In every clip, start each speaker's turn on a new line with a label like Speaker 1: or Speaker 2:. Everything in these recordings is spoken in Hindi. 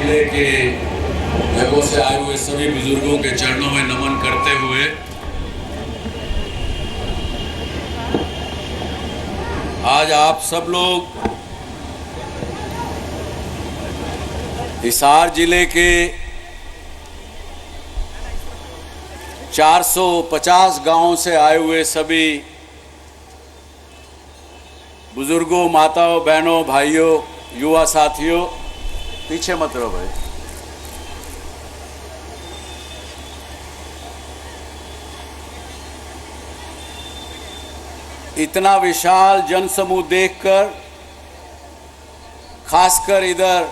Speaker 1: जिले के जगहों से आए हुए सभी बुजुर्गों के चरणों में नमन करते हुए आज आप सब लोग हिसार जिले के 450 गांवों से आए हुए सभी बुजुर्गों, माताओं, बहनों, भाइयों, युवा साथियों, पीछे मत रहो भाई। इतना विशाल जनसमूह देखकर, खासकर इधर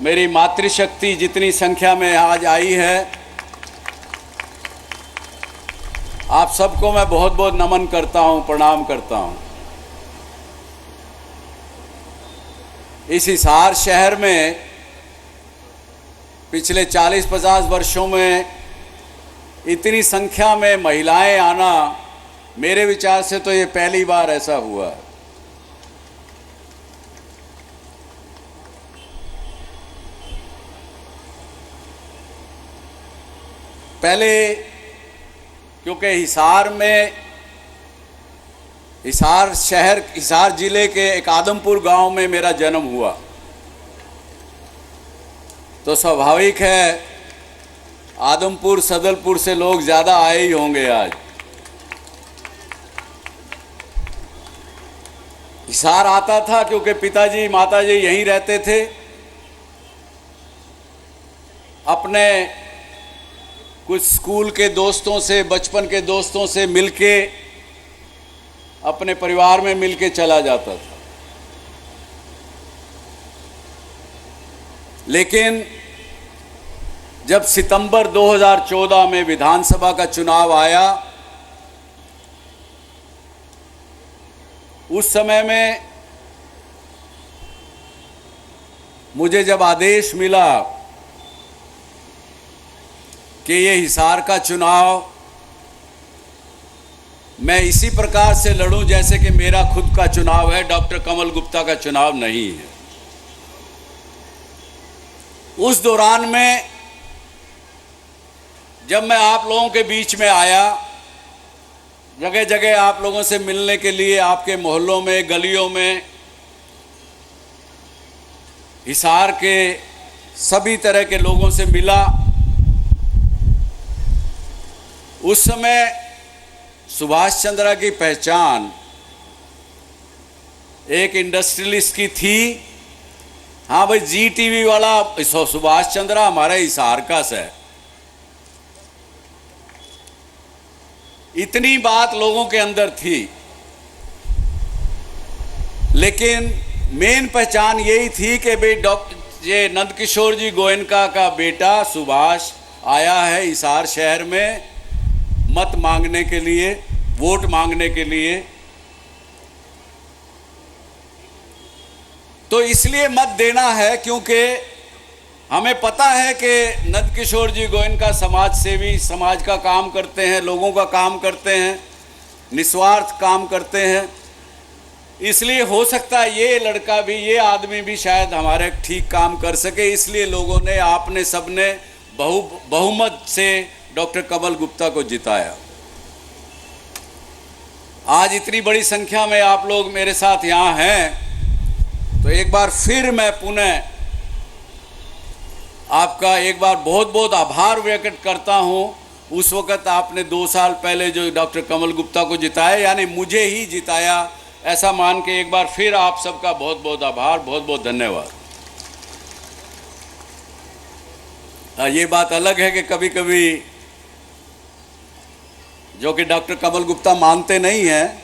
Speaker 1: मेरी मातृशक्ति जितनी संख्या में आज आई है, आप सबको मैं बहुत बहुत नमन करता हूं, प्रणाम करता हूं। इस हिसार शहर में पिछले 40-50 वर्षों में इतनी संख्या में महिलाएं आना, मेरे विचार से तो ये पहली बार ऐसा हुआ है। पहले क्योंकि हिसार जिले के एक आदमपुर गांव में मेरा जन्म हुआ, तो स्वाभाविक है आदमपुर, सदलपुर से लोग ज़्यादा आए ही होंगे। आज हिसार आता था क्योंकि पिताजी माताजी यहीं रहते थे। अपने कुछ स्कूल के दोस्तों से, बचपन के दोस्तों से मिलके, अपने परिवार में मिलके चला जाता था। लेकिन जब सितंबर 2014 में विधानसभा का चुनाव आया, उस समय में मुझे जब आदेश मिला कि ये हिसार का चुनाव मैं इसी प्रकार से लड़ूं जैसे कि मेरा खुद का चुनाव है, डॉक्टर कमल गुप्ता का चुनाव नहीं है। उस दौरान में जब मैं आप लोगों के बीच में आया, जगह जगह आप लोगों से मिलने के लिए, आपके मोहल्लों में, गलियों में, हिसार के सभी तरह के लोगों से मिला, उस समय सुभाष चंद्रा की पहचान एक इंडस्ट्रियलिस्ट की थी। हाँ भाई, जी टीवी वाला सुभाष चंद्रा हमारे हिसार का है। इतनी बात लोगों के अंदर थी, लेकिन मेन पहचान यही थी कि भाई ये नंदकिशोर जी गोयनका का बेटा सुभाष आया है हिसार शहर में मत मांगने के लिए, वोट मांगने के लिए। तो इसलिए मत देना है क्योंकि हमें पता है कि नंदकिशोर जी गोयनका समाज सेवी, समाज का काम करते हैं, लोगों का काम करते हैं, निस्वार्थ काम करते हैं। इसलिए हो सकता है ये लड़का भी, ये आदमी भी शायद हमारे ठीक काम कर सके। इसलिए लोगों ने, आपने सबने बहुमत से डॉक्टर कमल गुप्ता को जिताया। आज इतनी बड़ी संख्या में आप लोग मेरे साथ यहाँ हैं, तो एक बार फिर मैं पुनः आपका एक बार बहुत बहुत आभार व्यक्त करता हूँ। उस वक़्त आपने 2 साल पहले जो डॉक्टर कमल गुप्ता को जिताया, यानी मुझे ही जिताया, ऐसा मान के एक बार फिर आप सबका बहुत बहुत आभार, बहुत बहुत धन्यवाद। ये बात अलग है कि कभी कभी जो कि डॉक्टर कमल गुप्ता मानते नहीं हैं,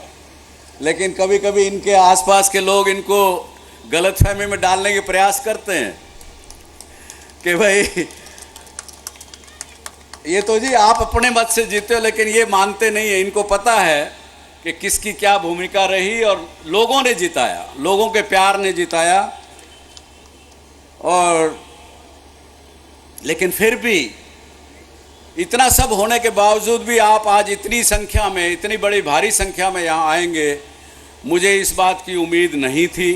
Speaker 1: लेकिन कभी कभी इनके आसपास के लोग इनको गलतफहमी में डालने के प्रयास करते हैं कि भाई ये तो जी आप अपने मत से जीते हो, लेकिन ये मानते नहीं है। इनको पता है कि किसकी क्या भूमिका रही और लोगों ने जिताया, लोगों के प्यार ने जिताया। और लेकिन फिर भी इतना सब होने के बावजूद भी आप आज इतनी संख्या में, इतनी बड़ी भारी संख्या में यहाँ आएंगे, मुझे इस बात की उम्मीद नहीं थी।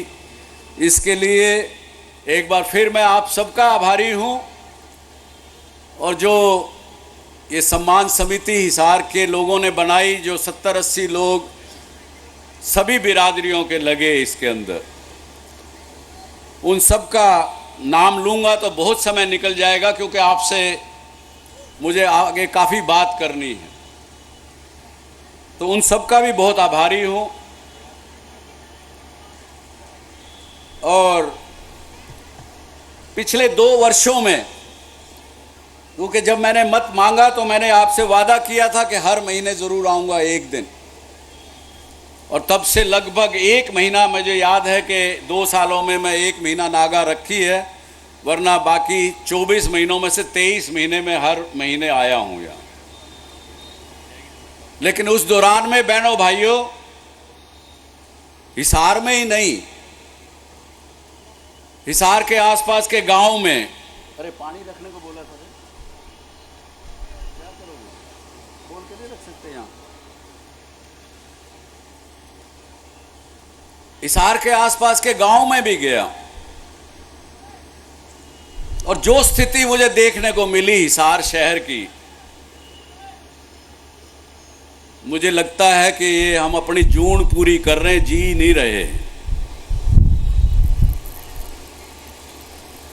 Speaker 1: इसके लिए एक बार फिर मैं आप सबका आभारी हूं, और जो ये सम्मान समिति हिसार के लोगों ने बनाई, जो 70-80 लोग सभी बिरादरियों के लगे इसके अंदर, उन सब का नाम लूँगा तो बहुत समय निकल जाएगा, क्योंकि आपसे मुझे आगे काफ़ी बात करनी है। तो उन सब का भी बहुत आभारी हूँ। और पिछले 2 वर्षों में, क्योंकि जब मैंने मत मांगा तो मैंने आपसे वादा किया था कि हर महीने ज़रूर आऊँगा एक दिन, और तब से लगभग 1 महीना, मुझे याद है कि 2 सालों में मैं 1 महीना नागा रखी है, वरना बाकी 24 महीनों में से 23 महीने में हर महीने आया हूँ यहाँ। लेकिन उस दौरान में बहनों भाइयों, हिसार में ही नहीं, हिसार के आसपास के गांव में, अरे पानी रखने को बोला था, क्या करोगे, खोल के नहीं रख सकते यहाँ। हिसार के आसपास के गांव में भी गया, और जो स्थिति मुझे देखने को मिली हिसार शहर की, मुझे लगता है कि ये हम अपनी जून पूरी कर रहे हैं, जी नहीं रहे।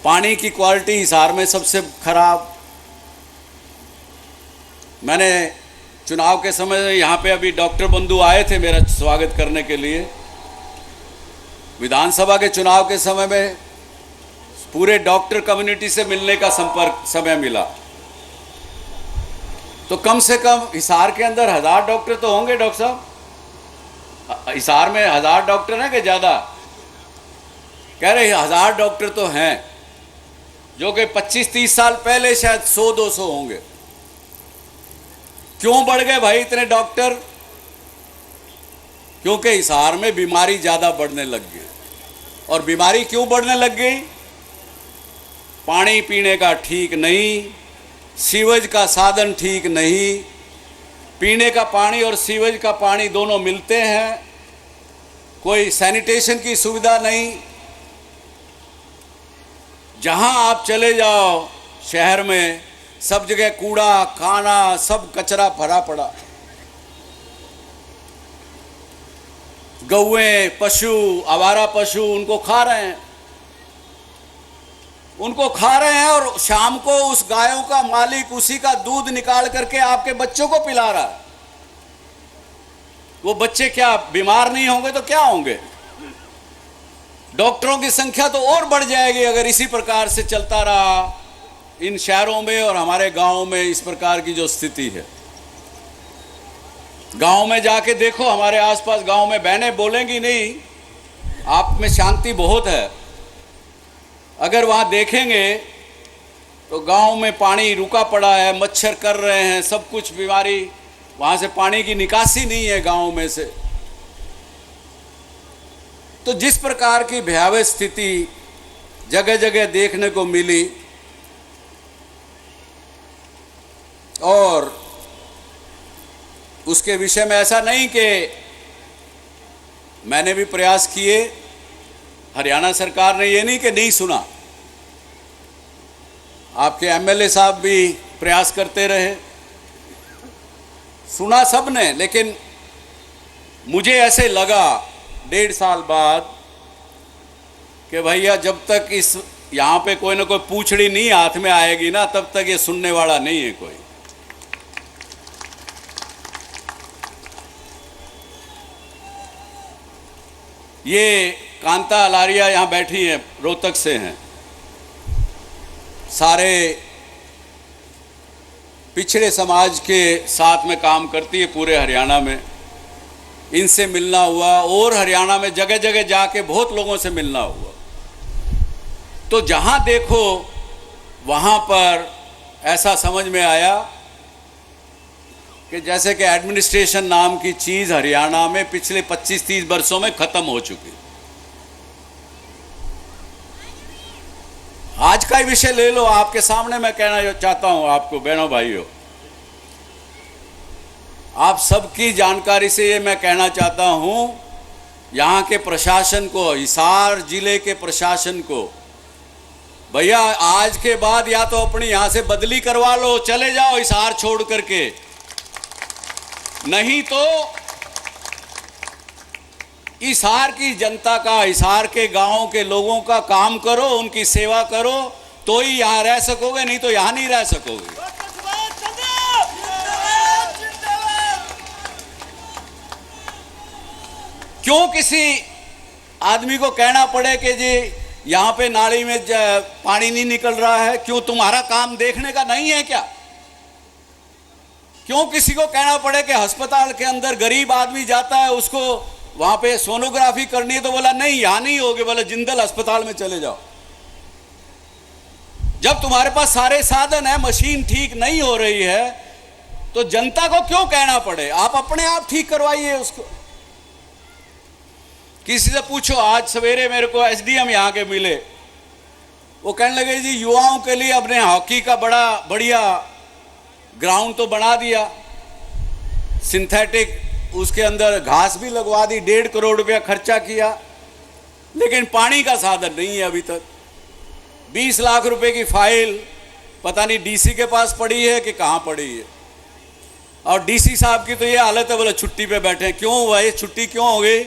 Speaker 1: पानी की क्वालिटी हिसार में सबसे खराब। मैंने चुनाव के समय यहाँ पे अभी डॉक्टर बंधु आए थे मेरा स्वागत करने के लिए। विधानसभा के चुनाव के समय में पूरे डॉक्टर कम्युनिटी से मिलने का संपर्क समय मिला, तो कम से कम हिसार के अंदर 1000 डॉक्टर तो होंगे। डॉक्टर साहब, हिसार में 1000 डॉक्टर हैं कि ज़्यादा? कह रहे 1000 डॉक्टर तो हैं, जो कि 25-30 साल पहले शायद 100-200 होंगे। क्यों बढ़ गए भाई इतने डॉक्टर? क्योंकि हिसार में बीमारी ज़्यादा बढ़ने लग गई। और बीमारी क्यों बढ़ने लग गई? पानी पीने का ठीक नहीं, सीवेज का साधन ठीक नहीं, पीने का पानी और सीवेज का पानी दोनों मिलते हैं, कोई सैनिटेशन की सुविधा नहीं। जहां आप चले जाओ शहर में, सब जगह कूड़ा खाना, सब कचरा भरा पड़ा। गौएं, पशु, आवारा पशु उनको खा रहे हैं, और शाम को उस गायों का मालिक उसी का दूध निकाल करके आपके बच्चों को पिला रहा है। वो बच्चे क्या बीमार नहीं होंगे तो क्या होंगे? डॉक्टरों की संख्या तो और बढ़ जाएगी अगर इसी प्रकार से चलता रहा इन शहरों में और हमारे गांवों में। इस प्रकार की जो स्थिति है, गांव में जाके देखो, हमारे आसपास गांव में बहनें बोलेंगी नहीं, आप में शांति बहुत है। अगर वहाँ देखेंगे तो गांव में पानी रुका पड़ा है, मच्छर कर रहे हैं, सब कुछ बीमारी, वहाँ से पानी की निकासी नहीं है गांव में से। तो जिस प्रकार की भयावह स्थिति जगह जगह देखने को मिली, और उसके विषय में ऐसा नहीं कि मैंने भी प्रयास किए, हरियाणा सरकार ने ये नहीं कि नहीं सुना, आपके एमएलए साहब भी प्रयास करते रहे, सुना सबने। लेकिन मुझे ऐसे लगा 1.5 साल बाद कि भैया जब तक इस यहाँ पे कोई ना कोई पूंछड़ी नहीं हाथ में आएगी ना, तब तक ये सुनने वाला नहीं है कोई। ये कांता अलारिया यहाँ बैठी हैं, रोहतक से हैं, सारे पिछड़े समाज के साथ में काम करती है पूरे हरियाणा में। इनसे मिलना हुआ, और हरियाणा में जगह जगह जाके बहुत लोगों से मिलना हुआ। तो जहाँ देखो वहाँ पर ऐसा समझ में आया कि जैसे कि एडमिनिस्ट्रेशन नाम की चीज़ हरियाणा में पिछले 25-30 वर्षों में ख़त्म हो चुकी। आज का ही विषय ले लो, आपके सामने मैं कहना चाहता हूं आपको बहनों भाइयों, आप सबकी जानकारी से ये मैं कहना चाहता हूं, यहाँ के प्रशासन को, हिसार जिले के प्रशासन को भैया आज के बाद या तो अपनी यहां से बदली करवा लो, चले जाओ हिसार छोड़ करके, नहीं तो हिसार की जनता का, हिसार के गांवों के लोगों का काम करो, उनकी सेवा करो, तो ही यहां रह सकोगे, नहीं तो यहां नहीं रह सकोगे। क्यों किसी आदमी को कहना पड़े कि जी यहां पे नाली में पानी नहीं निकल रहा है? क्यों तुम्हारा काम देखने का नहीं है क्या? क्यों किसी को कहना पड़े कि अस्पताल के अंदर गरीब आदमी जाता है, उसको वहां पे सोनोग्राफी करनी है, तो बोला नहीं यहां नहीं होगी, बोला जिंदल अस्पताल में चले जाओ। जब तुम्हारे पास सारे साधन है, मशीन ठीक नहीं हो रही है, तो जनता को क्यों कहना पड़े? आप अपने आप ठीक करवाइए उसको। किसी से पूछो, आज सवेरे मेरे को एसडीएम यहाँ के मिले, वो कहने लगे जी युवाओं के लिए अपने हॉकी का बड़ा बढ़िया ग्राउंड तो बना दिया, सिंथेटिक, उसके अंदर घास भी लगवा दी, 1.5 करोड़ रुपया खर्चा किया, लेकिन पानी का साधन नहीं है अभी तक। 20 लाख रुपए की फाइल पता नहीं डीसी के पास पड़ी है कि कहाँ पड़ी है, और डीसी साहब की तो ये हालत है, बोले छुट्टी पे बैठे हैं। क्यों भाई छुट्टी क्यों हो गई?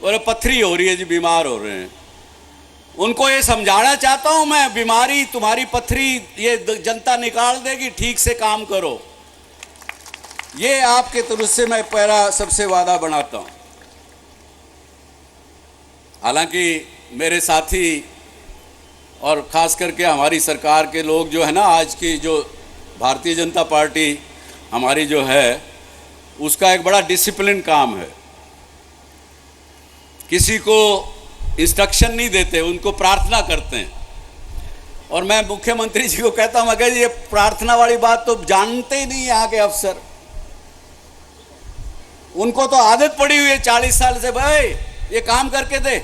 Speaker 1: बोले पथरी हो रही है जी, बीमार हो रहे हैं। उनको ये समझाना चाहता हूं मैं, बीमारी तुम्हारी पथरी ये जनता निकाल देगी, ठीक से काम करो। ये आपके तरफ से मैं पहला सबसे वादा बनाता हूं। हालांकि मेरे साथी और खास करके हमारी सरकार के लोग जो है ना, आज की जो भारतीय जनता पार्टी हमारी जो है, उसका एक बड़ा डिसिप्लिन काम है। किसी को इंस्ट्रक्शन नहीं देते, उनको प्रार्थना करते हैं। और मैं मुख्यमंत्री जी को कहता हूं, मगर ये प्रार्थना वाली बात तो जानते ही नहीं यहाँ के अफसर, उनको तो आदत पड़ी हुई है 40 साल से, भाई ये काम करके दे।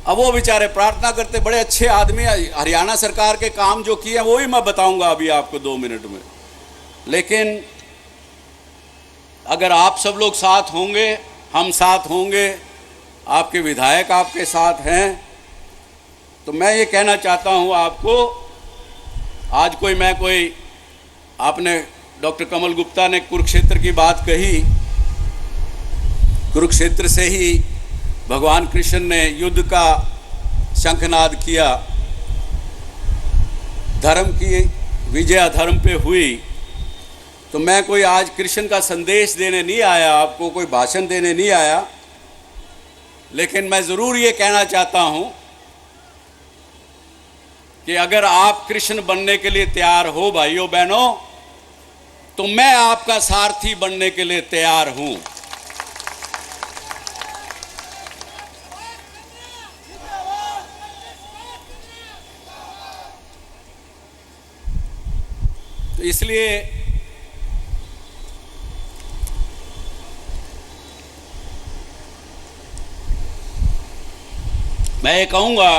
Speaker 1: अब वो बेचारे प्रार्थना करते, बड़े अच्छे आदमी। हरियाणा सरकार के काम जो किए वो ही मैं बताऊंगा अभी आपको 2 मिनट में। लेकिन अगर आप सब लोग साथ होंगे, हम साथ होंगे, आपके विधायक आपके साथ हैं, तो मैं ये कहना चाहता हूँ आपको, आज कोई आपने डॉक्टर कमल गुप्ता ने कुरुक्षेत्र की बात कही, कुरुक्षेत्र से ही भगवान कृष्ण ने युद्ध का शंखनाद किया, धर्म की विजय अधर्म पे हुई। तो मैं कोई आज कृष्ण का संदेश देने नहीं आया, आपको कोई भाषण देने नहीं आया, लेकिन मैं ज़रूर ये कहना चाहता हूँ कि अगर आप कृष्ण बनने के लिए तैयार हो भाइयों बहनों, तो मैं आपका सारथी बनने के लिए तैयार हूँ। तो इसलिए मैं ये कहूँगा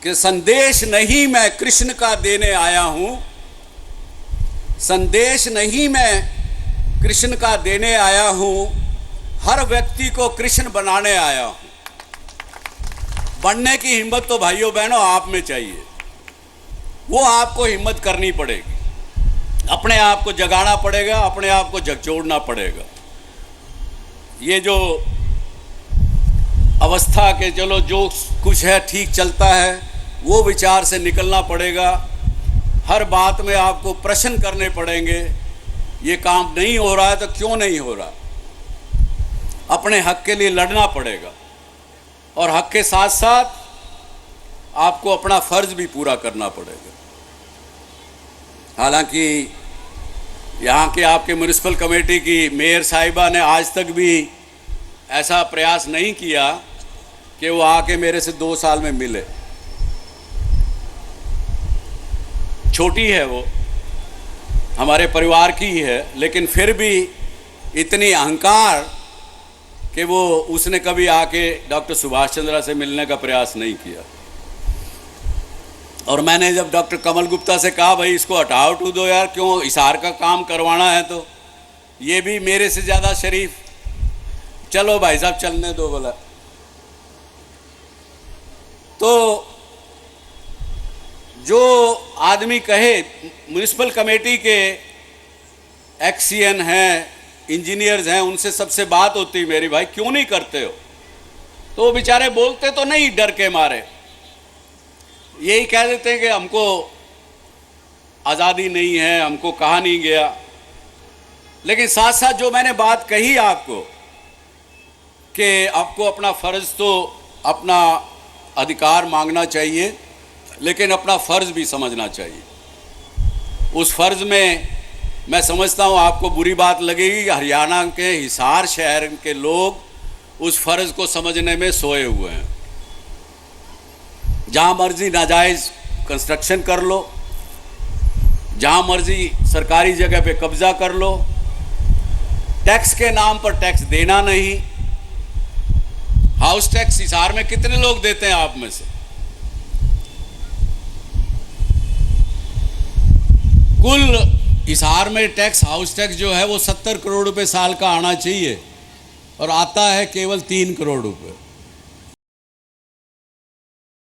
Speaker 1: कि संदेश नहीं मैं कृष्ण का देने आया हूँ, संदेश नहीं मैं कृष्ण का देने आया हूँ, हर व्यक्ति को कृष्ण बनाने आया हूँ। बनने की हिम्मत तो भाइयों बहनों आप में चाहिए, वो आपको हिम्मत करनी पड़ेगी, अपने आप को जगाना पड़ेगा, अपने आप को झकझोरना पड़ेगा। ये जो अवस्था के चलो जो कुछ है ठीक चलता है, वो विचार से निकलना पड़ेगा। हर बात में आपको प्रश्न करने पड़ेंगे, ये काम नहीं हो रहा है तो क्यों नहीं हो रहा। अपने हक के लिए लड़ना पड़ेगा, और हक के साथ साथ आपको अपना फर्ज भी पूरा करना पड़ेगा। हालांकि यहाँ के आपके म्यूनिसिपल कमेटी की मेयर साहिबा ने आज तक भी ऐसा प्रयास नहीं किया कि वो आके मेरे से 2 साल में मिले। छोटी है वो, हमारे परिवार की ही है, लेकिन फिर भी इतनी अहंकार कि वो उसने कभी आके डॉक्टर सुभाष चंद्रा से मिलने का प्रयास नहीं किया। और मैंने जब डॉक्टर कमल गुप्ता से कहा भाई इसको हटाओ टू दो यार, क्यों हिसार का काम करवाना है, तो ये भी मेरे से ज़्यादा शरीफ, चलो भाई साहब चलने दो बोला। तो जो आदमी कहे म्युनिसिपल कमेटी के एक्सीएन हैं, इंजीनियर्स हैं, उनसे सबसे बात होती मेरी, भाई क्यों नहीं करते हो, तो वो बेचारे बोलते तो नहीं डर के मारे, यही कह देते हैं कि हमको आज़ादी नहीं है, हमको कहा नहीं गया। लेकिन साथ साथ जो मैंने बात कही आपको कि आपको अपना फ़र्ज़ तो अपना अधिकार मांगना चाहिए, लेकिन अपना फ़र्ज़ भी समझना चाहिए। उस फ़र्ज़ में मैं समझता हूँ आपको बुरी बात लगेगी, हरियाणा के हिसार शहर के लोग उस फ़र्ज़ को समझने में सोए हुए हैं। जहाँ मर्जी नाजायज़ कंस्ट्रक्शन कर लो, जहाँ मर्जी सरकारी जगह पे कब्ज़ा कर लो, टैक्स के नाम पर टैक्स देना नहीं। हाउस टैक्स हिसार में कितने लोग देते हैं आप में से? कुल हिसार में टैक्स, हाउस टैक्स जो है वो 70 करोड़ रुपए साल का आना चाहिए और आता है केवल 3 करोड़ रुपए।